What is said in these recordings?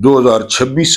2026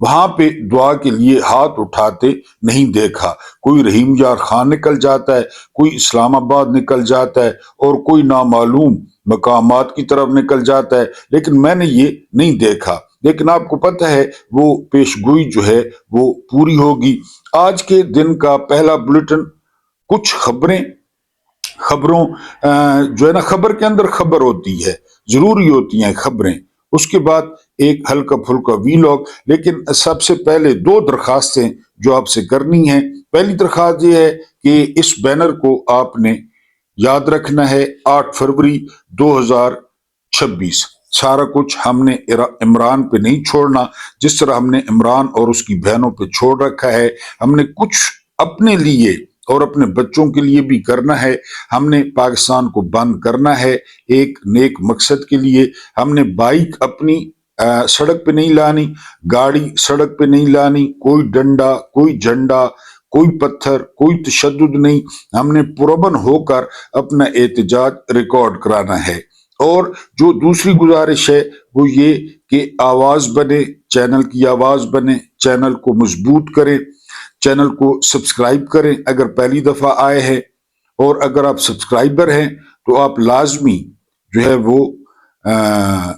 وہاں پہ دعا کے لیے ہاتھ اٹھاتے نہیں دیکھا۔ کوئی رحیم یار خان نکل جاتا ہے، کوئی اسلام آباد نکل جاتا ہے، اور کوئی نامعلوم مقامات کی طرف نکل جاتا ہے، لیکن میں نے یہ نہیں دیکھا۔ لیکن آپ کو پتہ ہے وہ پیشگوئی جو ہے وہ پوری ہوگی۔ آج کے دن کا پہلا بلیٹن، کچھ خبروں جو ہے نا، خبر کے اندر خبر ہوتی ہے، ضروری ہوتی ہیں خبریں، اس کے بعد ایک ہلکا پھلکا ویلاگ۔ لیکن سب سے پہلے دو درخواستیں جو آپ سے کرنی ہیں۔ پہلی درخواست یہ ہے کہ اس بینر کو آپ نے یاد رکھنا ہے، 8 فروری 2026۔ سارا کچھ ہم نے عمران پہ نہیں چھوڑنا، جس طرح ہم نے عمران اور اس کی بہنوں پہ چھوڑ رکھا ہے، ہم نے کچھ اپنے لیے اور اپنے بچوں کے لیے بھی کرنا ہے۔ ہم نے پاکستان کو بند کرنا ہے ایک نیک مقصد کے لیے۔ ہم نے بائک اپنی سڑک پہ نہیں لانی، گاڑی سڑک پہ نہیں لانی، کوئی ڈنڈا، کوئی جھنڈا، کوئی پتھر، کوئی تشدد نہیں۔ ہم نے پرامن ہو کر اپنا احتجاج ریکارڈ کرانا ہے۔ اور جو دوسری گزارش ہے وہ یہ کہ آواز بنے، چینل کی آواز بنے، چینل کو مضبوط کریں، چینل کو سبسکرائب کریں اگر پہلی دفعہ آئے ہیں، اور اگر آپ سبسکرائبر ہیں تو آپ لازمی جو ہے وہ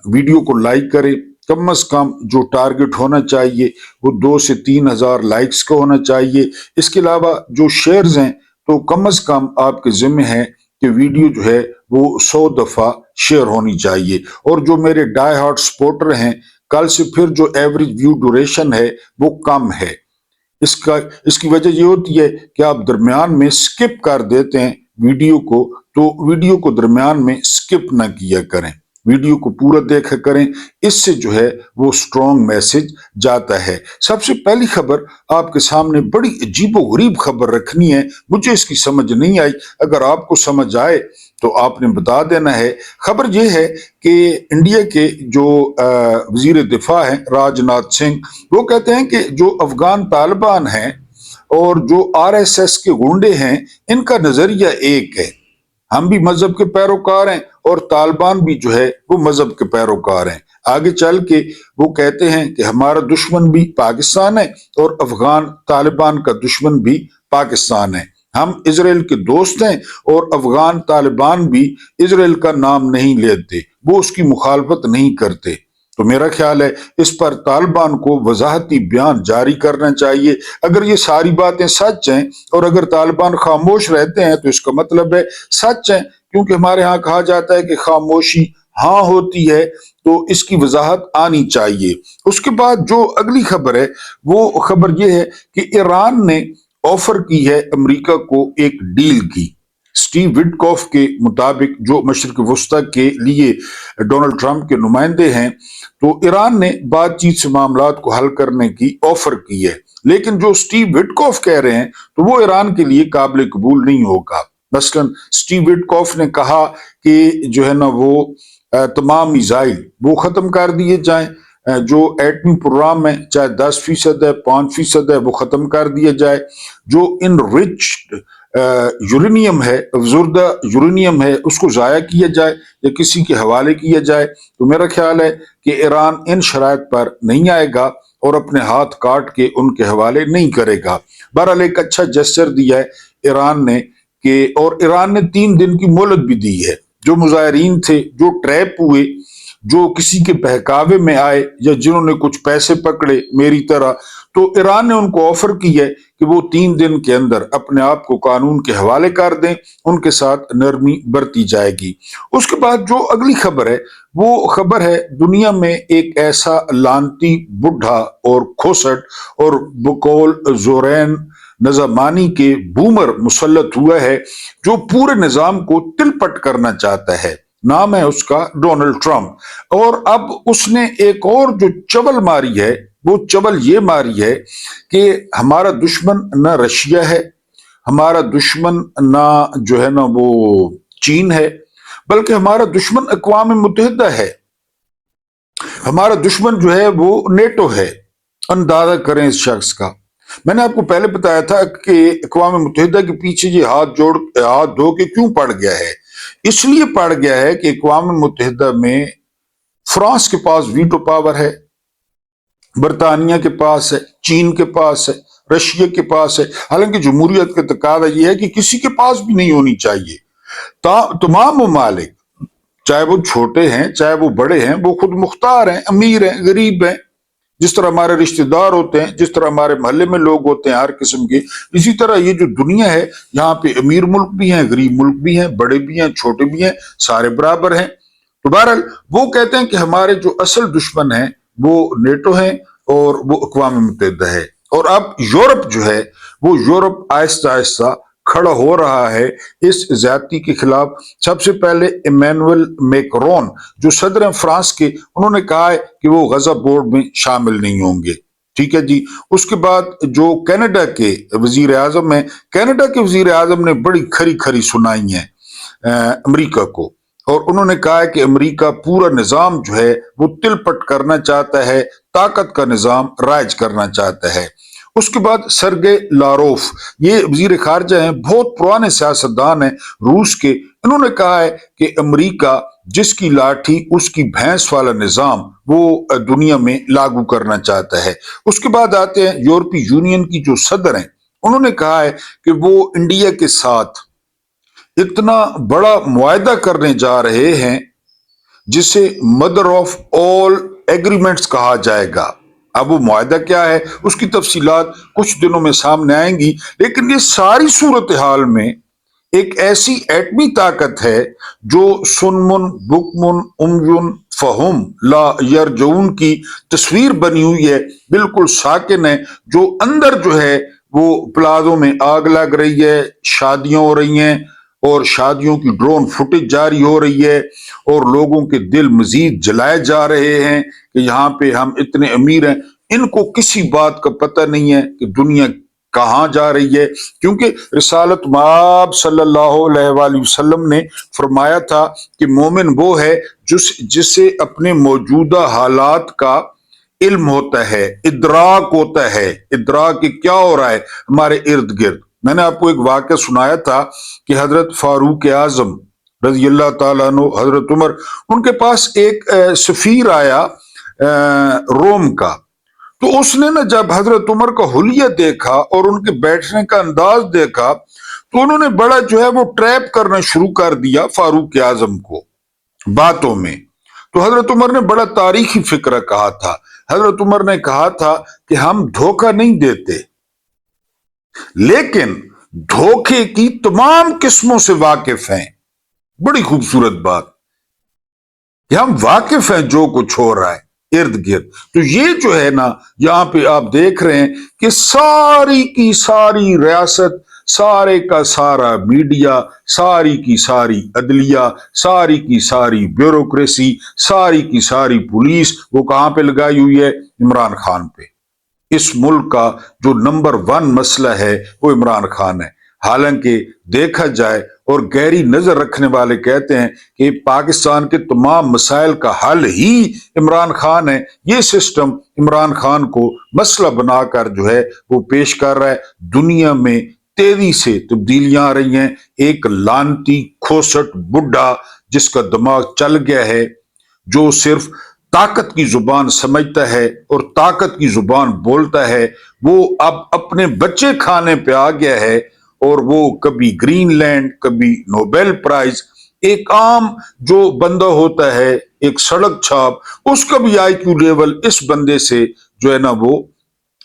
ویڈیو کو لائک کریں۔ کم از کم جو ٹارگٹ ہونا چاہیے وہ 2 سے 3 ہزار لائکس کا ہونا چاہیے۔ اس کے علاوہ جو شیئرز ہیں تو کم از کم آپ کے ذمہ ہے کہ ویڈیو جو ہے وہ 100 دفعہ شیئر ہونی چاہیے۔ اور جو میرے ڈائی ہارٹ سپورٹر ہیں، کل سے پھر جو ایوریج ویو ڈوریشن ہے وہ کم ہے۔ اس کی وجہ یہ ہوتی ہے کہ آپ درمیان میں سکپ کر دیتے ہیں ویڈیو کو، تو ویڈیو کو درمیان میں سکپ نہ کیا کریں، ویڈیو کو پورا دیکھا کریں، اس سے جو ہے وہ سٹرونگ میسج جاتا ہے۔ سب سے پہلی خبر آپ کے سامنے بڑی عجیب و غریب خبر رکھنی ہے، مجھے اس کی سمجھ نہیں آئی، اگر آپ کو سمجھ آئے تو آپ نے بتا دینا ہے۔ خبر یہ ہے کہ انڈیا کے جو وزیر دفاع ہیں راج ناتھ سنگھ، وہ کہتے ہیں کہ جو افغان طالبان ہیں اور جو RSS کے گنڈے ہیں، ان کا نظریہ ایک ہے، ہم بھی مذہب کے پیروکار ہیں اور طالبان بھی جو ہے وہ مذہب کے پیروکار ہیں۔ آگے چل کے وہ کہتے ہیں کہ ہمارا دشمن بھی پاکستان ہے اور افغان طالبان کا دشمن بھی پاکستان ہے، ہم اسرائیل کے دوست ہیں اور افغان طالبان بھی اسرائیل کا نام نہیں لیتے، وہ اس کی مخالفت نہیں کرتے۔ تو میرا خیال ہے اس پر طالبان کو وضاحتی بیان جاری کرنا چاہیے۔ اگر یہ ساری باتیں سچ ہیں اور اگر طالبان خاموش رہتے ہیں تو اس کا مطلب ہے سچ ہے، کیونکہ ہمارے ہاں کہا جاتا ہے کہ خاموشی ہاں ہوتی ہے، تو اس کی وضاحت آنی چاہیے۔ اس کے بعد جو اگلی خبر ہے وہ خبر یہ ہے کہ ایران نے آفر کی ہے امریکہ کو ایک ڈیل کی۔ سٹیو وڈکوف کے مطابق، جو مشرق وسطی کے لیے ڈونلڈ ٹرمپ کے نمائندے ہیں، تو ایران نے بات چیت سے معاملات کو حل کرنے کی آفر کی ہے، لیکن جو سٹیو وڈکوف کہہ رہے ہیں تو وہ ایران کے لیے قابل قبول نہیں ہوگا۔ مثلا سٹیو وڈکوف نے کہا کہ جو ہے نا وہ تمام میزائل وہ ختم کر دیے جائیں، جو ایٹمی پروگرام ہے چاہے 10% ہے 5% ہے وہ ختم کر دیا جائے، جو انریچڈ یورینیم ہے، افزودہ یورینیم ہے، اس کو ضائع کیا جائے یا کسی کے حوالے کیا جائے۔ تو میرا خیال ہے کہ ایران ان شرائط پر نہیں آئے گا اور اپنے ہاتھ کاٹ کے ان کے حوالے نہیں کرے گا۔ بہرحال ایک اچھا جسچر دیا ہے ایران نے، اور ایران نے 3 دن کی مہلت بھی دی ہے۔ جو مظاہرین تھے، جو ٹریپ ہوئے، جو کسی کے بہکاوے میں آئے یا جنہوں نے کچھ پیسے پکڑے میری طرح، تو ایران نے ان کو آفر کی ہے کہ وہ 3 دن کے اندر اپنے آپ کو قانون کے حوالے کر دیں، ان کے ساتھ نرمی برتی جائے گی۔ اس کے بعد جو اگلی خبر ہے وہ خبر ہے دنیا میں ایک ایسا لانتی بڈھا اور کھوسٹ اور بقول زورین نظامانی کے بومر مسلط ہوا ہے جو پورے نظام کو تل پٹ کرنا چاہتا ہے۔ نام ہے اس کا ڈونلڈ ٹرمپ، اور اب اس نے ایک اور جو چول ماری ہے، وہ چول یہ ماری ہے کہ ہمارا دشمن نہ رشیا ہے، ہمارا دشمن نہ جو ہے نا وہ چین ہے، بلکہ ہمارا دشمن اقوام متحدہ ہے، ہمارا دشمن جو ہے وہ نیٹو ہے۔ اندازہ کریں اس شخص کا۔ میں نے آپ کو پہلے بتایا تھا کہ اقوام متحدہ کے پیچھے یہ ہاتھ دھو کے کیوں پڑ گیا ہے۔ اس لیے پڑ گیا ہے کہ اقوام متحدہ میں فرانس کے پاس ویٹو پاور ہے، برطانیہ کے پاس ہے، چین کے پاس ہے، رشیا کے پاس ہے، حالانکہ جمہوریت کا تقاضا یہ ہے کہ کسی کے پاس بھی نہیں ہونی چاہیے۔ تمام ممالک، چاہے وہ چھوٹے ہیں چاہے وہ بڑے ہیں، وہ خود مختار ہیں، امیر ہیں، غریب ہیں، جس طرح ہمارے رشتہ دار ہوتے ہیں، جس طرح ہمارے محلے میں لوگ ہوتے ہیں ہر قسم کے، اسی طرح یہ جو دنیا ہے یہاں پہ امیر ملک بھی ہیں، غریب ملک بھی ہیں، بڑے بھی ہیں، چھوٹے بھی ہیں، سارے برابر ہیں۔ تو بہرحال وہ کہتے ہیں کہ ہمارے جو اصل دشمن ہیں وہ نیٹو ہیں اور وہ اقوام متحدہ ہے۔ اور اب یورپ جو ہے وہ یورپ آہستہ آہستہ کھڑا ہو رہا ہے اس زیادتی کے خلاف۔ سب سے پہلے ایمینوئل میکرون جو صدر ہیں فرانس کے، انہوں نے کہا ہے کہ وہ غزہ بورڈ میں شامل نہیں ہوں گے، ٹھیک ہے جی۔ اس کے بعد جو کینیڈا کے وزیر اعظم ہیں، کینیڈا کے وزیر اعظم نے بڑی کھری کھری سنائی ہیں امریکہ کو، اور انہوں نے کہا ہے کہ امریکہ پورا نظام جو ہے وہ تل پٹ کرنا چاہتا ہے، طاقت کا نظام رائج کرنا چاہتا ہے۔ اس کے بعد سرگے لاروف، یہ وزیر خارجہ ہیں، بہت پرانے سیاستدان ہیں روس کے، انہوں نے کہا ہے کہ امریکہ جس کی لاٹھی اس کی بھینس والا نظام وہ دنیا میں لاگو کرنا چاہتا ہے۔ اس کے بعد آتے ہیں یورپی یونین کی جو صدر ہیں، انہوں نے کہا ہے کہ وہ انڈیا کے ساتھ اتنا بڑا معاہدہ کرنے جا رہے ہیں جسے مدر آف آل ایگریمنٹس کہا جائے گا۔ اب وہ معاہدہ کیا ہے اس کی تفصیلات کچھ دنوں میں سامنے آئیں گی، لیکن یہ ساری صورتحال میں ایک ایسی ایٹمی طاقت ہے جو سنمن بکمن امیون فہم لا یرجعون کی تصویر بنی ہوئی ہے، بالکل ساکن ہے، جو اندر جو ہے وہ پلازوں میں آگ لگ رہی ہے، شادیاں ہو رہی ہیں اور شادیوں کی ڈرون فوٹیج جاری ہو رہی ہے، اور لوگوں کے دل مزید جلائے جا رہے ہیں کہ یہاں پہ ہم اتنے امیر ہیں۔ ان کو کسی بات کا پتہ نہیں ہے کہ دنیا کہاں جا رہی ہے، کیونکہ رسالت مآب صلی اللہ علیہ وآلہ وسلم نے فرمایا تھا کہ مومن وہ ہے جسے اپنے موجودہ حالات کا علم ہوتا ہے، ادراک ہوتا ہے، ادراک کہ کیا ہو رہا ہے ہمارے ارد گرد۔ میں نے آپ کو ایک واقعہ سنایا تھا کہ حضرت فاروق اعظم رضی اللہ تعالیٰ عنہ، حضرت عمر، ان کے پاس ایک سفیر آیا روم کا، تو اس نے نا جب حضرت عمر کا حلیہ دیکھا اور ان کے بیٹھنے کا انداز دیکھا تو انہوں نے بڑا جو ہے وہ ٹریپ کرنا شروع کر دیا فاروق اعظم کو باتوں میں۔ تو حضرت عمر نے بڑا تاریخی فکرہ کہا تھا، حضرت عمر نے کہا تھا کہ ہم دھوکہ نہیں دیتے، لیکن دھوکے کی تمام قسموں سے واقف ہیں۔ بڑی خوبصورت بات کہ ہم واقف ہیں جو کچھ ہو رہا ہے ارد گرد۔ تو یہ جو ہے نا یہاں پہ آپ دیکھ رہے ہیں کہ ساری کی ساری ریاست، سارے کا سارا میڈیا، ساری کی ساری عدلیہ، ساری کی ساری بیوروکریسی، ساری کی ساری پولیس وہ کہاں پہ لگائی ہوئی ہے؟ عمران خان پہ۔ اس ملک کا جو نمبر 1 مسئلہ ہے وہ عمران خان ہے۔ حالانکہ دیکھا جائے اور گہری نظر رکھنے والے کہتے ہیں کہ پاکستان کے تمام مسائل کا حل ہی عمران خان ہے۔ یہ سسٹم عمران خان کو مسئلہ بنا کر جو ہے وہ پیش کر رہا ہے۔ دنیا میں تیزی سے تبدیلیاں آ رہی ہیں۔ ایک لانتی کھوسٹ بڈھا جس کا دماغ چل گیا ہے، جو صرف طاقت کی زبان سمجھتا ہے اور طاقت کی زبان بولتا ہے، وہ اب اپنے بچے کھانے پہ آ گیا ہے، اور وہ کبھی گرین لینڈ، کبھی نوبیل پرائز۔ ایک عام جو بندہ ہوتا ہے، ایک سڑک چھاپ، اس کا بھی آئی کیو لیول اس بندے سے جو ہے نا وہ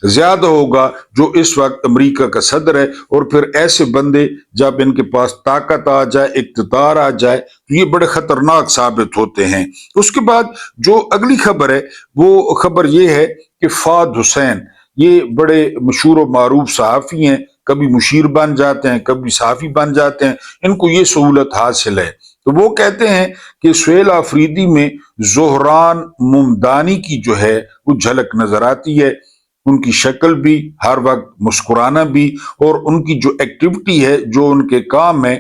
زیادہ ہوگا جو اس وقت امریکہ کا صدر ہے۔ اور پھر ایسے بندے جب ان کے پاس طاقت آ جائے، اقتدار آ جائے، تو یہ بڑے خطرناک ثابت ہوتے ہیں۔ اس کے بعد جو اگلی خبر ہے وہ خبر یہ ہے کہ فہد حسین، یہ بڑے مشہور و معروف صحافی ہیں، کبھی مشیر بن جاتے ہیں، کبھی صحافی بن جاتے ہیں، ان کو یہ سہولت حاصل ہے۔ تو وہ کہتے ہیں کہ سہیل آفریدی میں زہران ممدانی کی جو ہے وہ جھلک نظر آتی ہے۔ ان کی شکل بھی، ہر وقت مسکرانا بھی، اور ان کی جو ایکٹیویٹی ہے، جو ان کے کام ہے،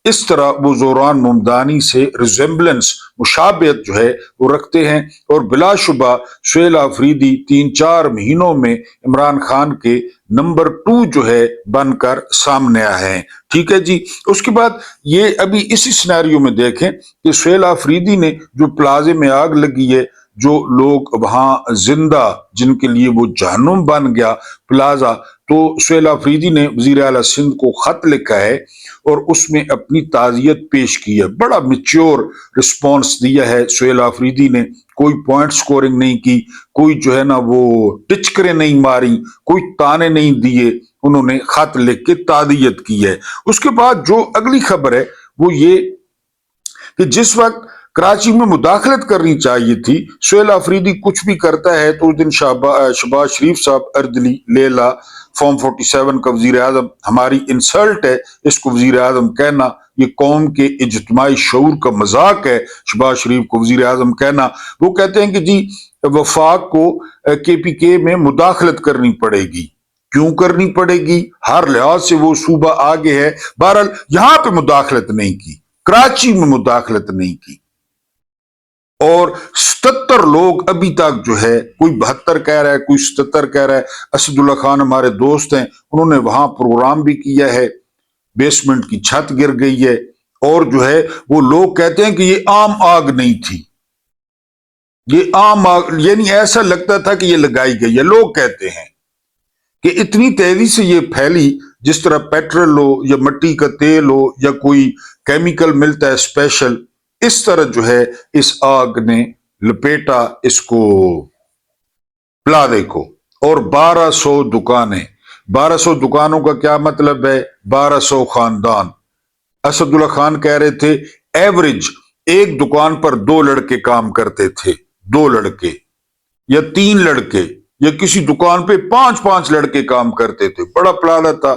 اس طرح وہ زہران ممدانی سے ریزمبلنس، مشابہت جو ہے وہ رکھتے ہیں۔ اور بلا شبہ سہیل آفریدی 3-4 مہینوں میں عمران خان کے نمبر 2 جو ہے بن کر سامنے آئے ہیں، ٹھیک ہے جی۔ اس کے بعد یہ ابھی اسی سینیریو میں دیکھیں کہ سہیل آفریدی نے جو پلازے میں آگ لگی ہے، جو لوگ وہاں زندہ جن کے لیے وہ جہنم بن گیا پلازا، تو سہیل آفریدی نے وزیر اعلیٰ سندھ کو خط لکھا ہے اور اس میں اپنی تعزیت پیش کی ہے۔ بڑا میچور رسپانس دیا ہے سہیل آفریدی نے، کوئی پوائنٹ سکورنگ نہیں کی، کوئی جو ہے نا وہ ٹچکریں نہیں ماری، کوئی تانے نہیں دیے، انہوں نے خط لکھ کے تعزیت کی ہے۔ اس کے بعد جو اگلی خبر ہے وہ یہ کہ جس وقت کراچی میں مداخلت کرنی چاہیے تھی، سہیل آفریدی کچھ بھی کرتا ہے تو اس دن شہباز شریف صاحب اردلی لیلا فارم 47 کا وزیر اعظم، ہماری انسلٹ ہے اس کو وزیر اعظم کہنا، یہ قوم کے اجتماعی شعور کا مذاق ہے شہباز شریف کو وزیر اعظم کہنا۔ وہ کہتے ہیں کہ جی وفاق کو KPK میں مداخلت کرنی پڑے گی۔ کیوں کرنی پڑے گی؟ ہر لحاظ سے وہ صوبہ آگے ہے، بہرحال یہاں پہ مداخلت نہیں کی، کراچی میں مداخلت نہیں کی۔ اور 77 لوگ ابھی تک جو ہے، کوئی 72 کہہ رہا ہے، کوئی 77 کہہ رہا ہے۔ اسد اللہ خان ہمارے دوست ہیں، انہوں نے وہاں پروگرام بھی کیا ہے، بیسمنٹ کی چھت گر گئی ہے، اور جو ہے وہ لوگ کہتے ہیں کہ یہ عام آگ نہیں تھی، یہ عام آگ، یعنی ایسا لگتا تھا کہ یہ لگائی گئی ہے۔ لوگ کہتے ہیں کہ اتنی تیزی سے یہ پھیلی، جس طرح پیٹرول ہو یا مٹی کا تیل ہو یا کوئی کیمیکل ملتا ہے اسپیشل، اس طرح جو ہے اس آگ نے لپیٹا اس کو، پلادے کو۔ اور 1200 دکانیں، 1200 دکانوں کا کیا مطلب ہے؟ 1200 خاندان۔ اسد اللہ خان کہہ رہے تھے ایوریج ایک دکان پر 2 لڑکے کام کرتے تھے، 2 لڑکے یا 3 لڑکے، یا کسی دکان پہ 5 لڑکے کام کرتے تھے، بڑا پلادا تھا۔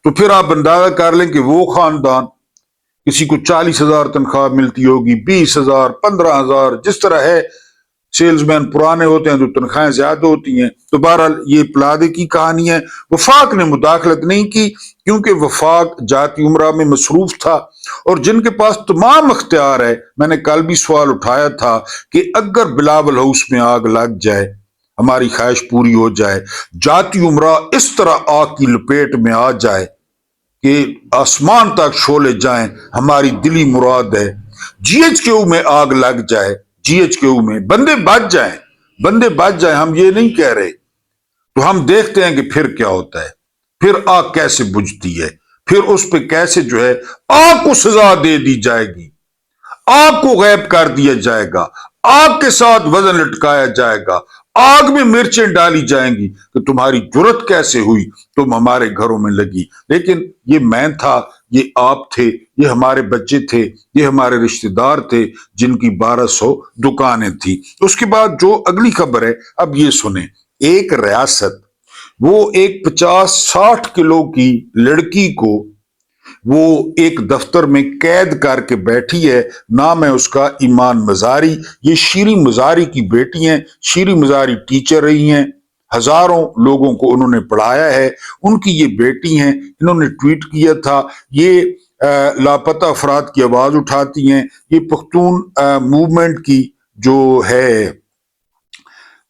تو پھر آپ اندازہ کر لیں کہ وہ خاندان، کسی کو 40,000 تنخواہ ملتی ہوگی، 20,000، 15,000، جس طرح ہے، سیلز مین پرانے ہوتے ہیں تو تنخواہیں زیادہ ہوتی ہیں۔ تو بہرحال یہ پلادے کی کہانی ہے۔ وفاق نے مداخلت نہیں کی کیونکہ وفاق جاتی عمرہ میں مصروف تھا، اور جن کے پاس تمام اختیار ہے، میں نے کل بھی سوال اٹھایا تھا کہ اگر بلاول ہاؤس میں آگ لگ جائے، ہماری خواہش پوری ہو جائے، جاتی عمرہ اس طرح آگ کی لپیٹ میں آ جائے کہ آسمان تک شعلے جائیں، ہماری دلی مراد ہے۔ GHQ میں آگ لگ جائے، GHQ میں بندے بچ جائیں، بندے بچ جائیں، ہم یہ نہیں کہہ رہے، تو ہم دیکھتے ہیں کہ پھر کیا ہوتا ہے، پھر آگ کیسے بجھتی ہے، پھر اس پہ کیسے جو ہے آگ کو سزا دے دی جائے گی، آگ کو غائب کر دیا جائے گا، آگ کے ساتھ وزن لٹکایا جائے گا، آگ میں مرچیں ڈالی جائیں گی کہ تمہاری جرت کیسے ہوئی، تم ہمارے گھروں میں لگی۔ لیکن یہ میں تھا، یہ آپ تھے، یہ ہمارے بچے تھے، یہ ہمارے رشتہ دار تھے جن کی 1200 دکانیں تھیں۔ اس کے بعد جو اگلی خبر ہے، اب یہ سنیں، ایک ریاست وہ ایک 50-60 کلو کی لڑکی کو وہ ایک دفتر میں قید کر کے بیٹھی ہے، نام ہے اس کا ایمان مزاری۔ یہ شیریں مزاری کی بیٹی ہیں، شیریں مزاری ٹیچر رہی ہیں، ہزاروں لوگوں کو انہوں نے پڑھایا ہے، ان کی یہ بیٹی ہیں۔ انہوں نے ٹویٹ کیا تھا، یہ لاپتہ افراد کی آواز اٹھاتی ہیں، یہ پختون موومنٹ کی جو ہے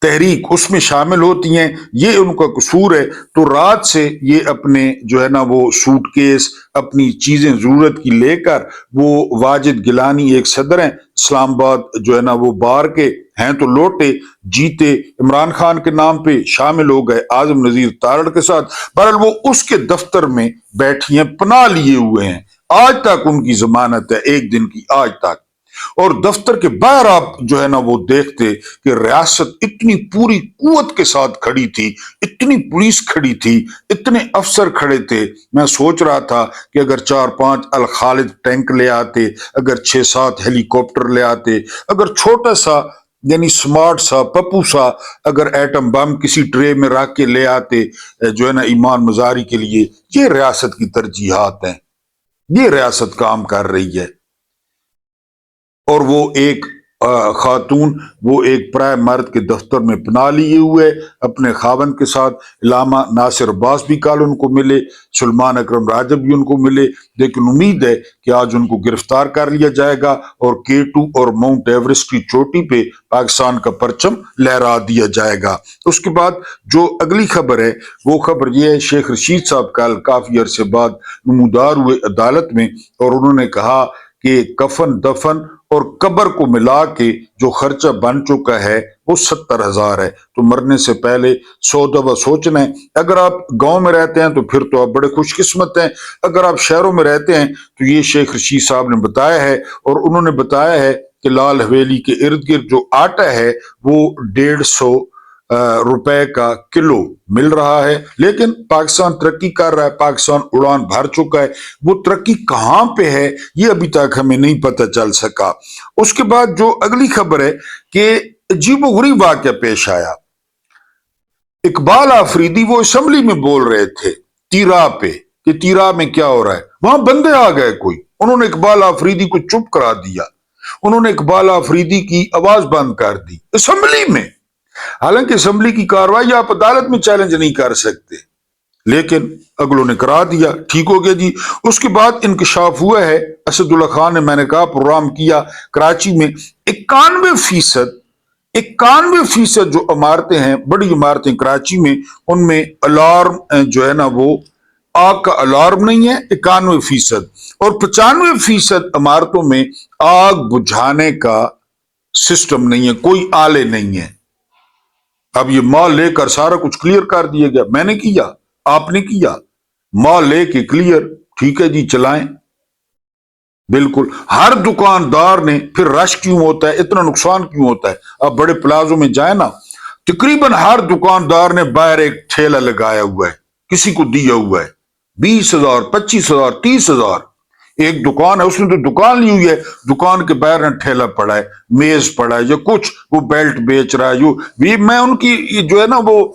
تحریک اس میں شامل ہوتی ہیں، یہ ان کا قصور ہے۔ تو رات سے یہ اپنے جو ہے نا وہ سوٹ کیس، اپنی چیزیں ضرورت کی لے کر، وہ واجد گیلانی ایک صدر ہیں اسلام آباد جو ہے نا وہ بار کے ہیں، تو لوٹے جیتے عمران خان کے نام پہ شامل ہو گئے اعظم نذیر تارڑ کے ساتھ۔ بہرحال وہ اس کے دفتر میں بیٹھی ہیں، پناہ لیے ہوئے ہیں، آج تک ان کی ضمانت ہے، 1 دن کی آج تک۔ اور دفتر کے باہر آپ جو ہے نا وہ دیکھتے کہ ریاست اتنی پوری قوت کے ساتھ کھڑی تھی، اتنی پولیس کھڑی تھی، اتنے افسر کھڑے تھے۔ میں سوچ رہا تھا کہ اگر 4-5 الخالد ٹینک لے آتے، اگر 6-7 ہیلی کاپٹر لے آتے، اگر چھوٹا سا یعنی سمارٹ سا پپو سا اگر ایٹم بم کسی ٹرے میں رکھ کے لے آتے جو ہے نا ایمان مزاری کے لیے۔ یہ ریاست کی ترجیحات ہیں، یہ ریاست کام کر رہی ہے۔ اور وہ ایک خاتون، وہ ایک پرائے مرد کے دفتر میں پناہ لیے ہوئے اپنے خاوند کے ساتھ۔ علامہ ناصر عباس بھی کل ان کو ملے، سلمان اکرم راجب بھی ان کو ملے، لیکن امید ہے کہ آج ان کو گرفتار کر لیا جائے گا اور K2 اور ماؤنٹ ایوریسٹ کی چوٹی پہ پاکستان کا پرچم لہرا دیا جائے گا۔ اس کے بعد جو اگلی خبر ہے وہ خبر یہ ہے، شیخ رشید صاحب کل کافی عرصے بعد نمودار ہوئے عدالت میں، اور انہوں نے کہا کہ کفن دفن اور قبر کو ملا کے جو خرچہ بن چکا ہے وہ 70,000 ہے. تو مرنے سے پہلے 100 دفعہ سوچنا ہے. اگر آپ گاؤں میں رہتے ہیں تو پھر تو آپ بڑے خوش قسمت ہیں. اگر آپ شہروں میں رہتے ہیں تو یہ شیخ رشید صاحب نے بتایا ہے، اور انہوں نے بتایا ہے کہ لال حویلی کے ارد گرد جو آٹا ہے وہ 150 روپے کا کلو مل رہا ہے. لیکن پاکستان ترقی کر رہا ہے، پاکستان اڑان بھر چکا ہے. وہ ترقی کہاں پہ ہے یہ ابھی تک ہمیں نہیں پتہ چل سکا. اس کے بعد جو اگلی خبر ہے کہ عجیب و غریب واقعہ پیش آیا. اقبال آفریدی وہ اسمبلی میں بول رہے تھے تیرا پہ کہ تیرا میں کیا ہو رہا ہے، وہاں بندے آ گئے کوئی، انہوں نے اقبال آفریدی کو چپ کرا دیا. انہوں نے اقبال آفریدی کی آواز بند کر دی اسمبلی میں. حالانکہ اسمبلی کی کارروائی آپ عدالت میں چیلنج نہیں کر سکتے، لیکن اگلوں نے کرا دیا. ٹھیک ہو گیا جی. اس کے بعد انکشاف ہوا ہے، اسد اللہ خان نے، میں نے کہا، پروگرام کیا کراچی میں. 91% جو عمارتیں ہیں، بڑی عمارتیں کراچی میں، ان میں الارم جو ہے نا وہ آگ کا الارم نہیں ہے. 91%. اور 95% عمارتوں میں آگ بجھانے کا سسٹم نہیں ہے، کوئی آلے نہیں ہے. اب یہ مال لے کر سارا کچھ کلیئر کر دیا گیا. میں نے کیا، آپ نے کیا، مال لے کے کلیئر. ٹھیک ہے جی، چلائیں. بالکل. ہر دکاندار نے، پھر رش کیوں ہوتا ہے، اتنا نقصان کیوں ہوتا ہے؟ آپ بڑے پلازوں میں جائیں نا، تقریباً ہر دکاندار نے باہر ایک ٹھیلا لگایا ہوا ہے، کسی کو دیا ہوا ہے. 20,000، 25,000، 30,000. ایک دکان ہے، اس نے تو دکان لی ہوئی ہے، دکان کے باہر نہ ٹھیلا پڑا ہے، میز پڑا ہے، یا کچھ وہ بیلٹ بیچ رہا ہے. میں ان کی جو ہے نا وہ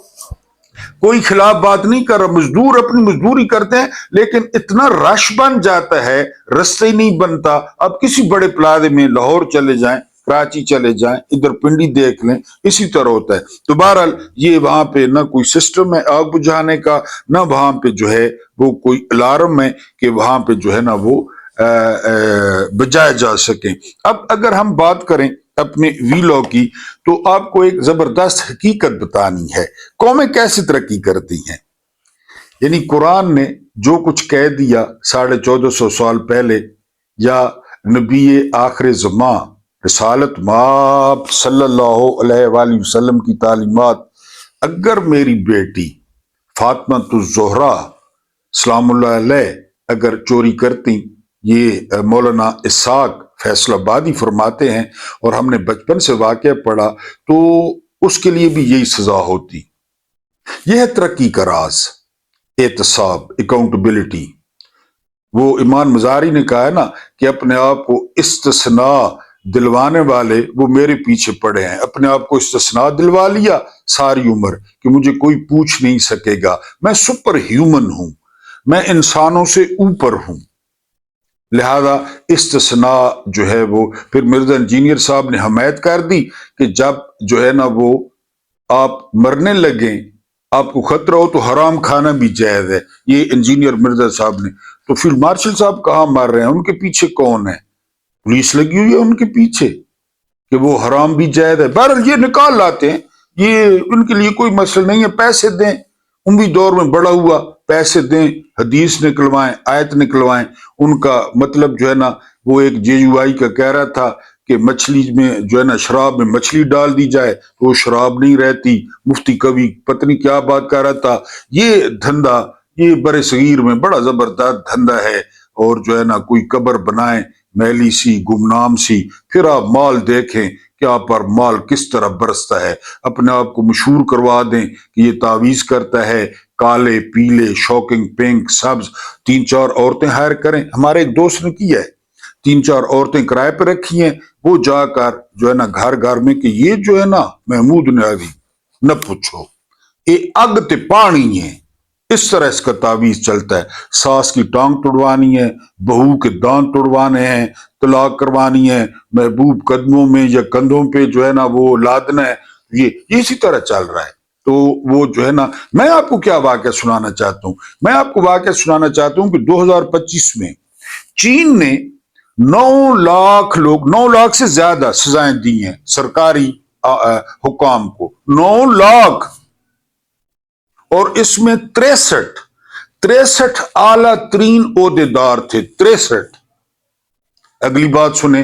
کوئی خلاف بات نہیں کر رہا، مزدور اپنی مزدوری کرتے ہیں، لیکن اتنا رش بن جاتا ہے، رستے ہی نہیں بنتا. اب کسی بڑے پلازے میں لاہور چلے جائیں، کراچی چلے جائیں، ادھر پنڈی دیکھ لیں، اسی طرح ہوتا ہے. تو بہرحال یہ وہاں پہ نہ کوئی سسٹم ہے آگ بجھانے کا، نہ وہاں پہ جو ہے وہ کوئی الارم ہے کہ وہاں پہ جو ہے نا وہ بجائے جا سکیں. اب اگر ہم بات کریں اپنے ویلو کی، تو آپ کو ایک زبردست حقیقت بتانی ہے. قومیں کیسے ترقی کرتی ہیں؟ یعنی قرآن نے جو کچھ کہہ دیا 1450 سال پہلے، یا نبی آخر زمان رسالت مآب صلی اللہ علیہ وآلہ وسلم کی تعلیمات، اگر میری بیٹی فاطمہ الزہرا سلام اللہ علیہ اگر چوری کرتی، یہ مولانا اسحاق فیصل آبادی فرماتے ہیں، اور ہم نے بچپن سے واقعہ پڑھا، تو اس کے لیے بھی یہی سزا ہوتی. یہ ہے ترقی کا راز، احتساب، اکاؤنٹیبلٹی. وہ ایمان مزاری نے کہا ہے نا کہ اپنے آپ کو استثناء دلوانے والے وہ میرے پیچھے پڑے ہیں. اپنے آپ کو استثناء دلوا لیا ساری عمر کہ مجھے کوئی پوچھ نہیں سکے گا، میں سپر ہیومن ہوں، میں انسانوں سے اوپر ہوں. لہذا استثناء جو ہے وہ پھر مرزا انجینئر صاحب نے حمایت کر دی کہ جب جو ہے نا وہ آپ مرنے لگیں، آپ کو خطرہ ہو تو حرام کھانا بھی جائز ہے. یہ انجینئر مرزا صاحب نے. تو فیلڈ مارشل صاحب کہاں مار رہے ہیں؟ ان کے پیچھے کون ہے؟ پولیس لگی ہوئی ہے ان کے پیچھے کہ وہ حرام بھی جائز ہے. بہرحال یہ نکال لاتے ہیں، یہ ان کے لیے کوئی مسئلہ نہیں ہے. پیسے دیں، اموی دور میں بڑا ہوا، پیسے دیں، حدیث نکلوائیں، آیت نکلوائیں. ان کا مطلب جو ہے نا وہ ایک JUI کا کہہ رہا تھا کہ مچھلی میں جو ہے نا شراب میں مچھلی ڈال دی جائے تو وہ شراب نہیں رہتی. مفتی کبھی پتہ نہیں کیا بات کر رہا تھا. یہ دھندا یہ برے صغیر میں بڑا زبردست دھندا ہے. اور جو ہے نا کوئی قبر بنائیں میلی سی گمنام سی، پھر آپ مال دیکھیں کہ آپ پر مال کس طرح برستا ہے. اپنے آپ کو مشہور کروا دیں کہ یہ تعویذ کرتا ہے، کالے پیلے شوکنگ پنک سبز 3-4 عورتیں ہائر کریں. ہمارے ایک دوست نے کیا ہے، 3-4 عورتیں کرائے پہ رکھی ہیں، وہ جا کر جو ہے نا گھر گھر میں کہ یہ جو ہے نا محمود نیازی نہ پوچھو، یہ اگ تے پانی ہے. اس طرح اس کا تعویذ چلتا ہے. ساس کی ٹانگ توڑوانی ہے، بہو کے دانت توڑوانے ہیں، طلاق کروانی ہے، محبوب قدموں میں یا کندھوں پہ جو ہے نا وہ لادنا ہے. یہ اسی طرح چل رہا ہے. تو وہ جو ہے نا، میں آپ کو کیا واقعہ سنانا چاہتا ہوں؟ میں آپ کو واقعہ سنانا چاہتا ہوں کہ 2025 میں چین نے 9 لاکھ لوگ، 9 لاکھ سے زیادہ سزائیں دی ہیں سرکاری حکام کو. 9 لاکھ. اور اس میں 63 اعلیٰ ترین عہدیدار تھے. 63. اگلی بات سنیں،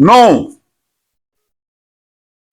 9,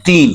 3,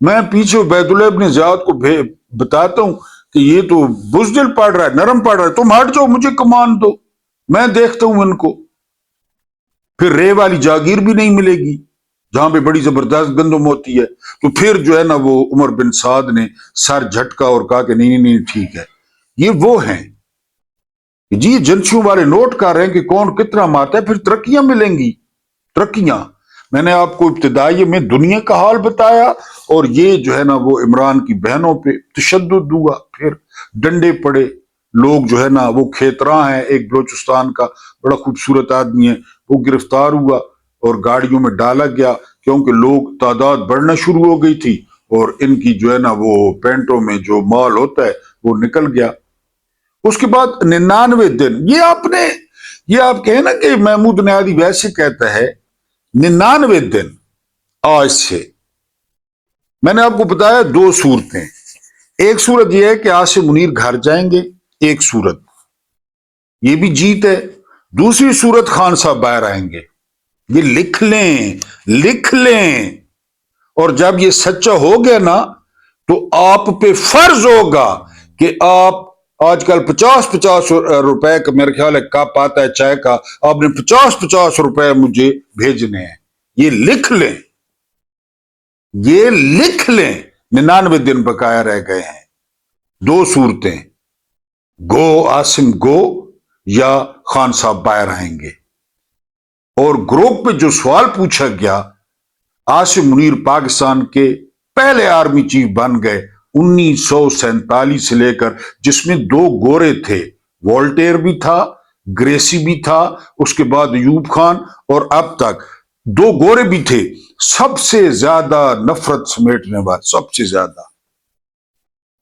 میں پیچھے بیتullah ابن زیاد کو بتاتا ہوں کہ یہ تو بزدل پڑھ رہا ہے، نرم پڑھ رہا ہے، تم ہٹ جاؤ، مجھے کمان دو، میں دیکھتا ہوں ان کو۔ پھر رے والی جاگیر بھی نہیں ملے گی جہاں پہ بڑی زبردست گندم ہوتی ہے۔ تو پھر جو ہے نا وہ عمر بن سعد نے سر جھٹکا اور کہا کہ نہیں نہیں ٹھیک ہے۔ یہ وہ ہیں جی، ایجنسیوں والے نوٹ کر رہے ہیں کہ کون کتنا مارتا ہے، پھر ترقیاں ملیں گی، ترقیاں۔ میں نے آپ کو ابتدائی میں دنیا کا حال بتایا، اور یہ جو ہے نا وہ عمران کی بہنوں پہ تشدد ہوا، پھر ڈنڈے پڑے، لوگ جو ہے نا وہ کھیتراں ہیں، ایک بلوچستان کا بڑا خوبصورت آدمی ہے، وہ گرفتار ہوا اور گاڑیوں میں ڈالا گیا، کیونکہ لوگ تعداد بڑھنا شروع ہو گئی تھی، اور ان کی جو ہے نا وہ پینٹوں میں جو مال ہوتا ہے وہ نکل گیا۔ اس کے بعد 99 دن، یہ آپ کہیں نا کہ محمود نیادی ویسے کہتا ہے 99 دن آج سے۔ میں نے آپ کو بتایا دو صورتیں، ایک صورت یہ ہے کہ عاصم منیر گھر جائیں گے، ایک صورت یہ بھی جیت ہے، دوسری صورت خان صاحب باہر آئیں گے۔ یہ لکھ لیں، لکھ لیں، اور جب یہ سچا ہو گیا نا تو آپ پہ فرض ہوگا کہ آپ آج کل 50 روپے کا میرے خیال ہے کپ آتا ہے چائے کا، آپ نے 50 روپے مجھے بھیجنے ہیں۔ یہ لکھ لیں، یہ لکھ لیں، 99 دن بقایا رہ گئے ہیں، دو صورتیں، گو عاصم گو یا خان صاحب باہر آئیں گے۔ اور گروپ پہ جو سوال پوچھا گیا، عاصم منیر پاکستان کے پہلے آرمی چیف بن گئے 1947 سے لے کر، جس میں دو گورے تھے، والٹیر بھی تھا، گریسی بھی تھا، اس کے بعد ایوب خان، اور اب تک دو گورے بھی تھے۔ سب سے زیادہ نفرت سمیٹنے والے، سب سے زیادہ،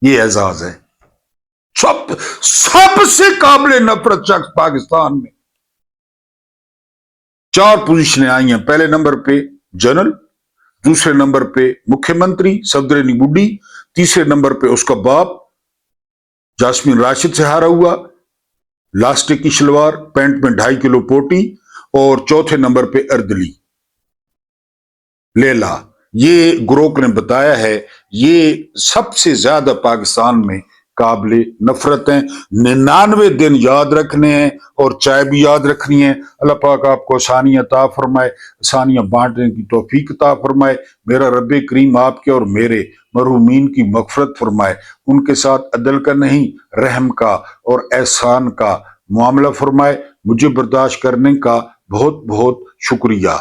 یہ اعزاز ہے، سب سے قابل نفرت شخص پاکستان میں۔ 4 پوزیشنیں آئی ہیں، پہلے نمبر پہ جنرل، دوسرے نمبر پہ مکھیہ منتری صفدر علی بڈھی، تیسرے نمبر پہ اس کا باپ جاسمین راشد سے ہارا ہوا، لاسٹک کی شلوار، پینٹ میں 2.5 کلو پوٹی، اور چوتھے نمبر پہ اردلی لیلا۔ یہ گروک نے بتایا ہے، یہ سب سے زیادہ پاکستان میں قابل نفرت ہیں۔ 99 دن یاد رکھنے ہیں، اور چائے بھی یاد رکھنی ہے۔ اللہ پاک آپ کو آسانی عطا فرمائے، آسانیاں بانٹنے کی توفیق عطا فرمائے۔ میرا رب کریم آپ کے اور میرے مرحومین کی مغفرت فرمائے، ان کے ساتھ عدل کا نہیں رحم کا اور احسان کا معاملہ فرمائے۔ مجھے برداشت کرنے کا بہت بہت شکریہ۔